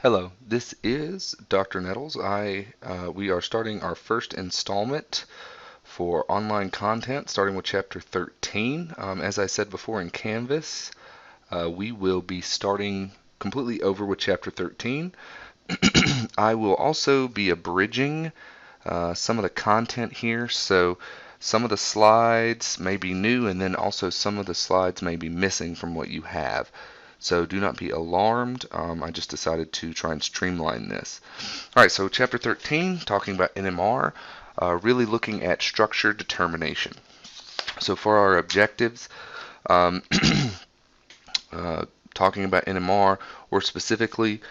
Hello, this is Dr. Nettles. We are starting our first installment for online content, starting with Chapter 13. As I said before in Canvas, we will be starting completely over with Chapter 13. I will also be abridging some of the content here, so some of the slides may be new, and then also some of the slides may be missing from what you have. So do not be alarmed. I just decided to try and streamline this. All right, so chapter 13, talking about NMR, really looking at structure determination. So for our objectives, um, talking about NMR, we're specifically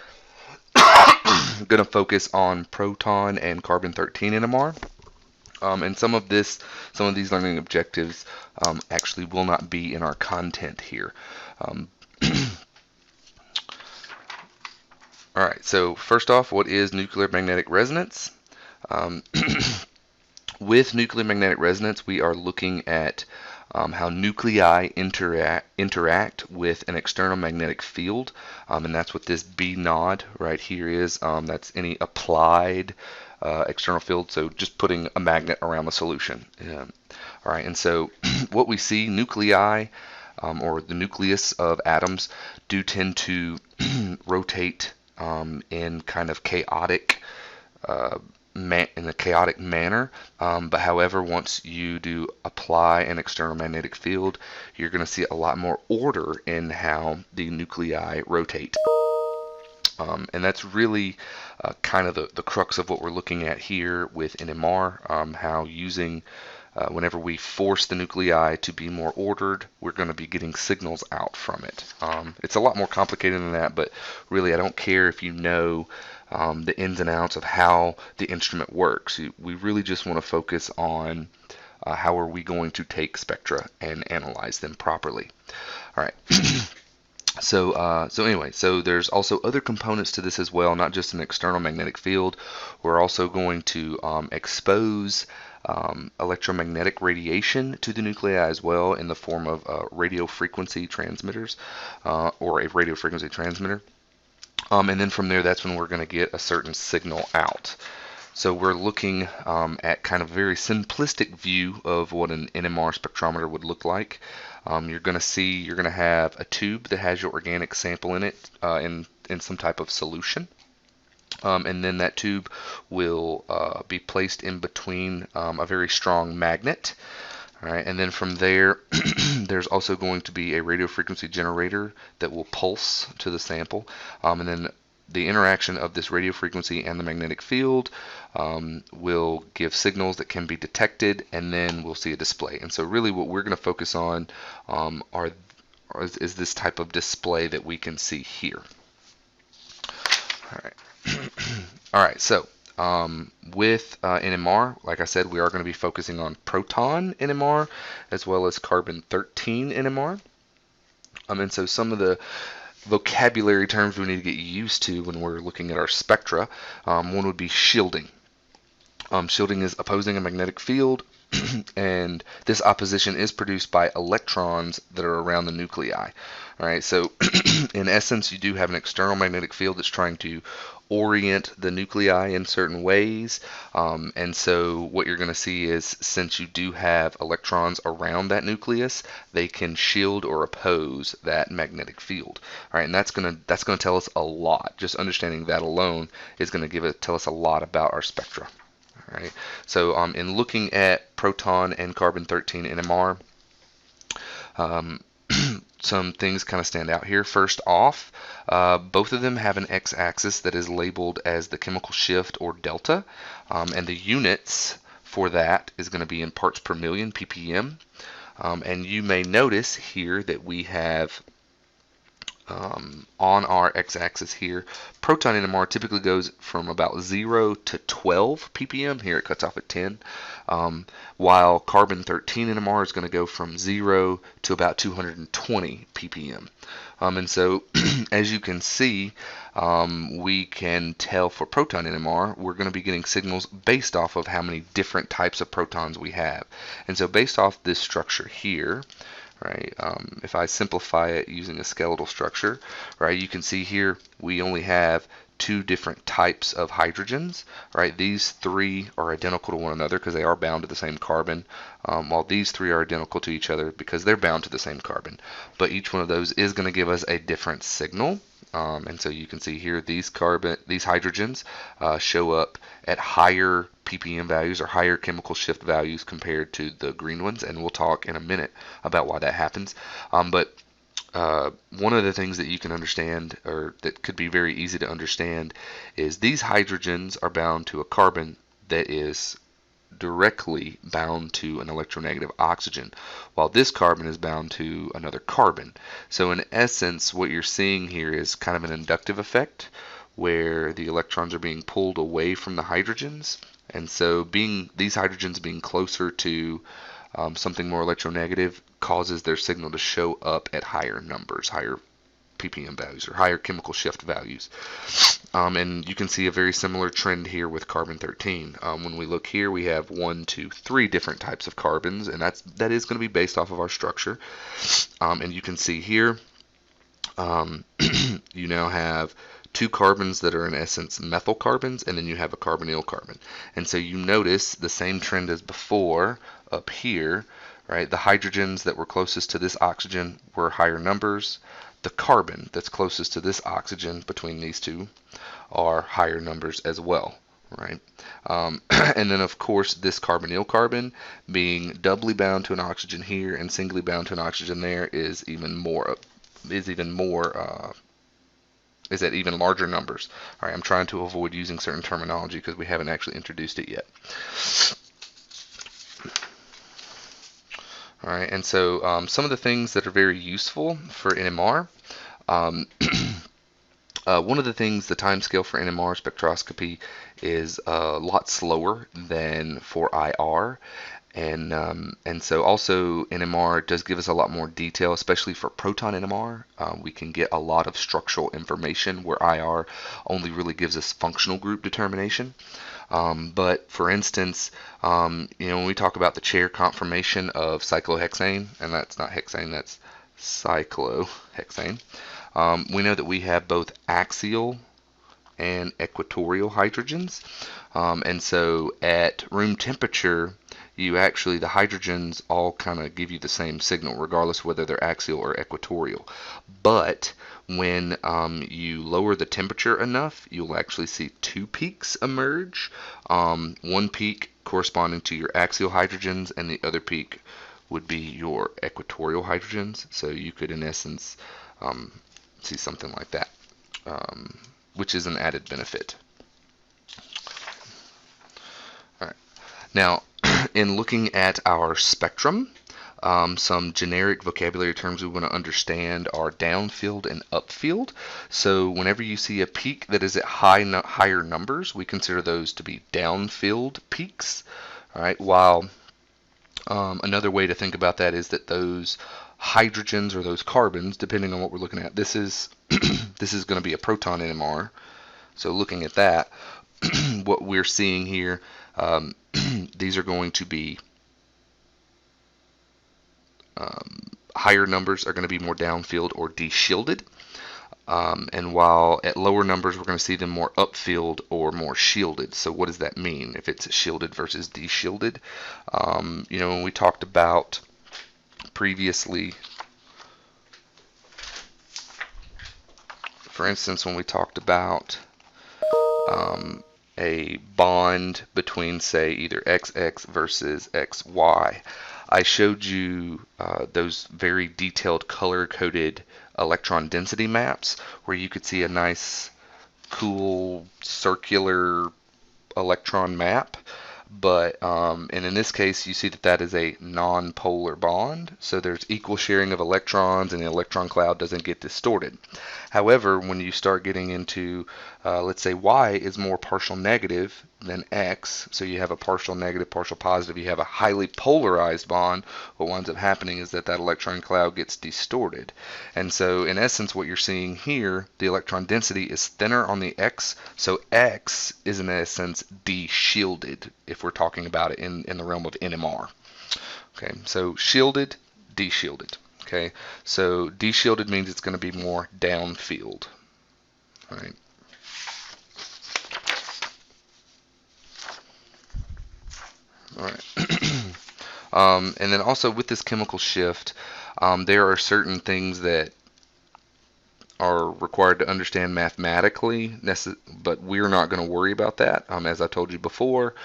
going to focus on proton and carbon-13 NMR. And some of these learning objectives actually will not be in our content here. Um, All right, so first off, what is nuclear magnetic resonance? Um, with nuclear magnetic resonance, we are looking at how nuclei interact with an external magnetic field, and that's what this B nod right here is. That's any applied external field, so just putting a magnet around the solution. All right, and so what we see, nuclei, or the nucleus of atoms, do tend to rotate in kind of chaotic in a chaotic manner. But however, once you do apply an external magnetic field, you're going to see a lot more order in how the nuclei rotate. And that's really kind of the crux of what we're looking at here with NMR, how using whenever we force the nuclei to be more ordered, we're going to be getting signals out from it. It's a lot more complicated than that, but really I don't care if you know the ins and outs of how the instrument works. We really just want to focus on how are we going to take spectra and analyze them properly. All right. So anyway, so there's also other components to this as well, not just an external magnetic field. We're also going to expose electromagnetic radiation to the nuclei as well in the form of radio frequency transmitters or a radio frequency transmitter. And then from there, that's when we're going to get a certain signal out. So we're looking at kind of a very simplistic view of what an NMR spectrometer would look like. You're going to have a tube that has your organic sample in it in some type of solution. And then that tube will be placed in between a very strong magnet. All right, and then from there, there's also going to be a radio frequency generator that will pulse to the sample. And then the interaction of this radio frequency and the magnetic field will give signals that can be detected, and then we'll see a display. And so really what we're going to focus on is this type of display that we can see here. All right. All right, so with NMR, like I said, we are going to be focusing on proton NMR as well as carbon-13 NMR. And so some of the vocabulary terms we need to get used to when we're looking at our spectra, one would be shielding. Shielding is opposing a magnetic field, and this opposition is produced by electrons that are around the nuclei. All right, so in essence, you do have an external magnetic field that's trying to orient the nuclei in certain ways, and so what you're going to see is, since you do have electrons around that nucleus, they can shield or oppose that magnetic field. All right, and that's going to tell us a lot. Just understanding that alone is going to tell us a lot about our spectra. All right, so in looking at proton and carbon-13 NMR, some things kind of stand out here. First off, both of them have an x-axis that is labeled as the chemical shift, or delta, and the units for that is going to be in parts per million, ppm. And you may notice here that we have on our x-axis here, proton NMR typically goes from about 0 to 12 ppm. Here it cuts off at 10, while carbon-13 NMR is going to go from 0 to about 220 ppm. And so, as you can see, we can tell for proton NMR, we're going to be getting signals based off of how many different types of protons we have. And so based off this structure here, right? If I simplify it using a skeletal structure, right, you can see here we only have two different types of hydrogens, right? These three are identical to one another because they are bound to the same carbon, while these three are identical to each other because they're bound to the same carbon. But each one of those is going to give us a different signal. And so you can see here these hydrogens show up at higher ppm values or higher chemical shift values compared to the green ones, and we'll talk in a minute about why that happens. But one of the things that you can understand, or that could be very easy to understand, is these hydrogens are bound to a carbon that is directly bound to an electronegative oxygen, while this carbon is bound to another carbon. So in essence, what you're seeing here is kind of an inductive effect where the electrons are being pulled away from the hydrogens. And so these hydrogens being closer to something more electronegative causes their signal to show up at higher numbers, higher ppm values, or higher chemical shift values. And you can see a very similar trend here with carbon-13. When we look here, we have 1, 2, 3 different types of carbons, and that is going to be based off of our structure. And you can see here, you now have two carbons that are in essence methyl carbons, and then you have a carbonyl carbon. And so you notice the same trend as before up here, right? The hydrogens that were closest to this oxygen were higher numbers. The carbon that's closest to this oxygen between these two are higher numbers as well, right? And then of course this carbonyl carbon being doubly bound to an oxygen here and singly bound to an oxygen there is at even larger numbers. All right, I'm trying to avoid using certain terminology because we haven't actually introduced it yet. All right, and so some of the things that are very useful for NMR. One of the things, the time scale for NMR spectroscopy is a lot slower than for IR. And so also NMR does give us a lot more detail, especially for proton NMR. We can get a lot of structural information where IR only really gives us functional group determination. But for instance, when we talk about the chair conformation of cyclohexane, and that's not hexane, that's cyclohexane, we know that we have both axial and equatorial hydrogens. And so at room temperature, the hydrogens all kind of give you the same signal, regardless whether they're axial or equatorial. But when you lower the temperature enough, you'll actually see two peaks emerge. One peak corresponding to your axial hydrogens, and the other peak would be your equatorial hydrogens. So you could, in essence, see something like that, which is an added benefit. All right. Now, in looking at our spectrum, some generic vocabulary terms we want to understand are downfield and upfield. So whenever you see a peak that is at higher numbers, we consider those to be downfield peaks. All right. While another way to think about that is that those hydrogens or those carbons, depending on what we're looking at, this is this is going to be a proton NMR. So looking at that, what we're seeing here, these are going to be higher numbers are going to be more downfield or deshielded. And while at lower numbers, we're going to see them more upfield or more shielded. So what does that mean if it's shielded versus deshielded? When we talked about previously, for instance, when we talked about a bond between, say, either XX versus XY, I showed you those very detailed color-coded electron density maps where you could see a nice, cool, circular electron map. But and in this case, you see that that is a non-polar bond, so there's equal sharing of electrons, and the electron cloud doesn't get distorted. However, when you start getting into, let's say Y is more partial negative than X, so you have a partial negative, partial positive, you have a highly polarized bond, what winds up happening is that that electron cloud gets distorted. And so in essence, what you're seeing here, the electron density is thinner on the X, so X is in essence de-shielded if we're talking about it in the realm of NMR. Okay, so shielded, de-shielded. Okay, so de-shielded means it's going to be more downfield. All right. All right. And then also with this chemical shift, there are certain things that are required to understand mathematically, but we're not going to worry about that. As I told you before,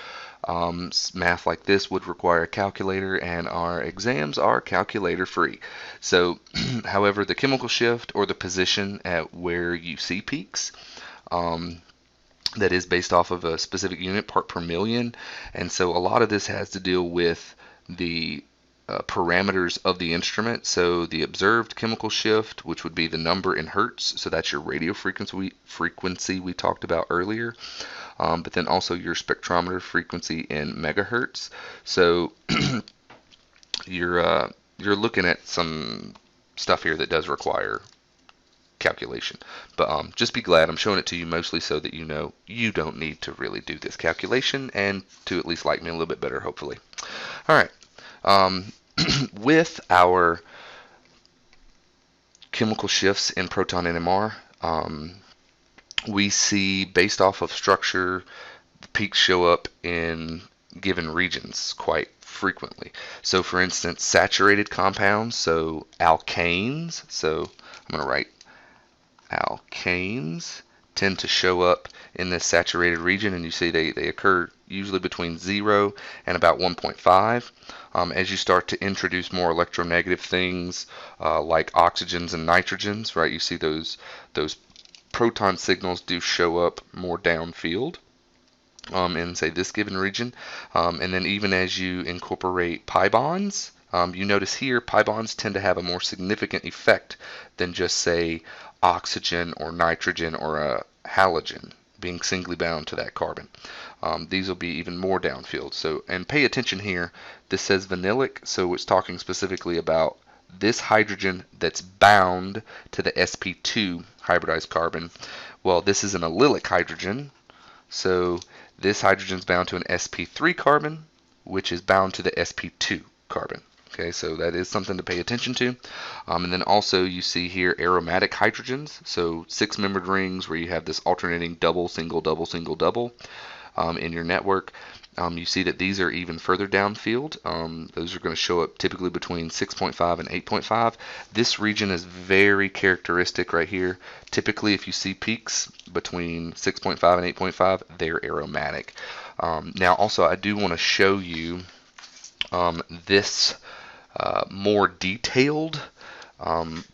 math like this would require a calculator, and our exams are calculator free. So, however, the chemical shift or the position at where you see peaks, that is based off of a specific unit, part per million. And so a lot of this has to deal with the parameters of the instrument. So the observed chemical shift, which would be the number in hertz, so that's your radio frequency we talked about earlier. But then also your spectrometer frequency in megahertz. So you're looking at some stuff here that does require calculation. But just be glad I'm showing it to you mostly so that you know you don't need to really do this calculation, and to at least like me a little bit better, hopefully. All right. With our chemical shifts in proton NMR, we see, based off of structure, the peaks show up in given regions quite frequently. So for instance, saturated compounds, so alkanes, so I'm going to write alkanes, tend to show up in this saturated region, and you see they occur usually between 0 and about 1.5. As you start to introduce more electronegative things like oxygens and nitrogens, right, you see those proton signals do show up more downfield in, say, this given region. And then even as you incorporate pi bonds, you notice here pi bonds tend to have a more significant effect than just, say, oxygen or nitrogen or a halogen being singly bound to that carbon. These will be even more downfield. So, and pay attention here, this says vanillic, so it's talking specifically about this hydrogen that's bound to the sp2 hybridized carbon. Well, this is an allylic hydrogen, so this hydrogen is bound to an sp3 carbon, which is bound to the sp2 carbon. Okay, so that is something to pay attention to. And then also you see here aromatic hydrogens, so 6-membered rings where you have this alternating double, single, double, single, double in your network. You see that these are even further downfield. Those are going to show up typically between 6.5 and 8.5. This region is very characteristic right here. Typically, if you see peaks between 6.5 and 8.5, they're aromatic. Now, also, I do want to show you this more detailed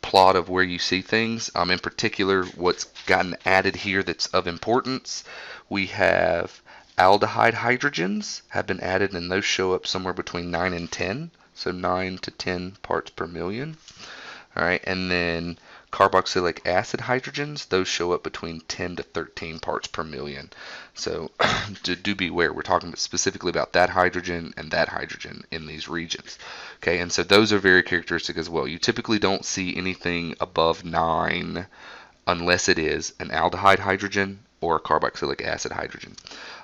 plot of where you see things. In particular, what's gotten added here that's of importance, we have aldehyde hydrogens have been added, and those show up somewhere between 9 and 10, so 9 to 10 parts per million. All right, and then carboxylic acid hydrogens, those show up between 10 to 13 parts per million. So do be aware, we're talking specifically about that hydrogen and that hydrogen in these regions. Okay, and so those are very characteristic as well. You typically don't see anything above 9 unless it is an aldehyde hydrogen or a carboxylic acid hydrogen.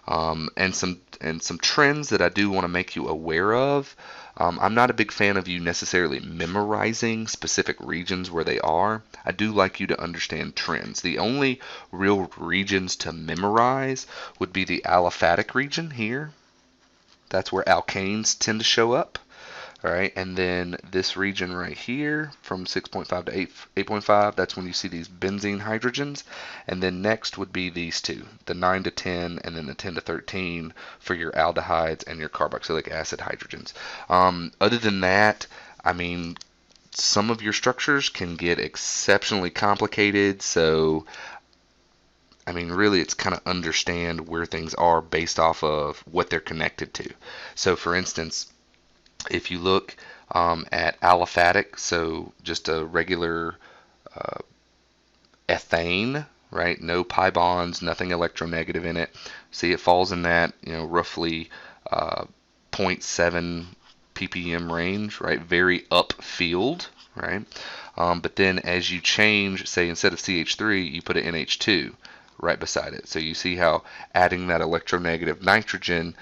And some trends that I do want to make you aware of. I'm not a big fan of you necessarily memorizing specific regions where they are. I do like you to understand trends. The only real regions to memorize would be the aliphatic region here. That's where alkanes tend to show up. All right, and then this region right here from 6.5 to 8.5, that's when you see these benzene hydrogens. And then next would be these two, the 9 to 10 and then the 10 to 13 for your aldehydes and your carboxylic acid hydrogens. Other than that, I mean, some of your structures can get exceptionally complicated, so I mean, really, it's kind of understand where things are based off of what they're connected to. So for instance, if you look at aliphatic, so just a regular ethane, right? No pi bonds, nothing electronegative in it. See, it falls in that, roughly 0.7 ppm range, right? Very upfield, right? But then as you change, say instead of CH3, you put an NH2 right beside it. So you see how adding that electronegative nitrogen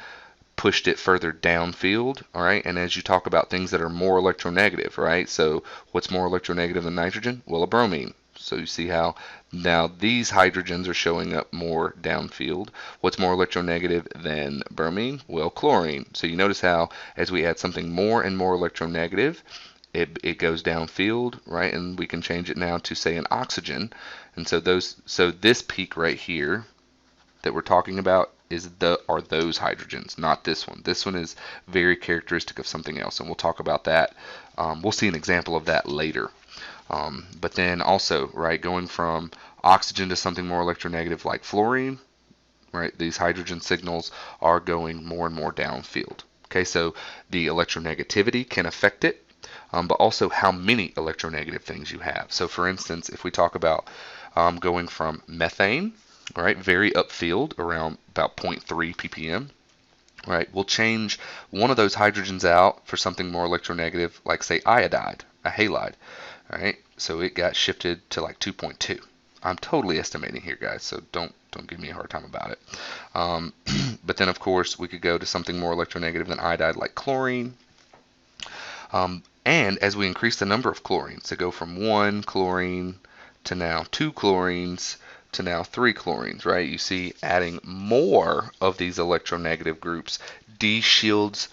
pushed it further downfield, all right? And as you talk about things that are more electronegative, right? So what's more electronegative than nitrogen? Well, a bromine. So you see how now these hydrogens are showing up more downfield. What's more electronegative than bromine? Well, chlorine. So you notice how as we add something more and more electronegative, it goes downfield, right? And we can change it now to say an oxygen. And so this peak right here that we're talking about are those hydrogens, not this one. This one is very characteristic of something else, and we'll talk about that. We'll see an example of that later. But then also, right, going from oxygen to something more electronegative like fluorine, right, these hydrogen signals are going more and more downfield. Okay, so the electronegativity can affect it, but also how many electronegative things you have. So for instance, if we talk about going from methane, right, very upfield, around about 0.3 ppm, right, we'll change one of those hydrogens out for something more electronegative, like say iodide, a halide, right? So it got shifted to like 2.2. I'm totally estimating here, guys, so don't give me a hard time about it. But then, of course, we could go to something more electronegative than iodide, like chlorine. And as we increase the number of chlorines, so go from 1 chlorine to now 2 chlorines to now 3 chlorines, right? You see adding more of these electronegative groups de-shields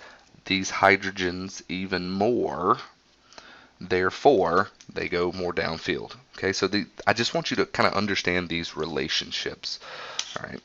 these hydrogens even more. Therefore, they go more downfield. Okay, so I just want you to kind of understand these relationships. All right.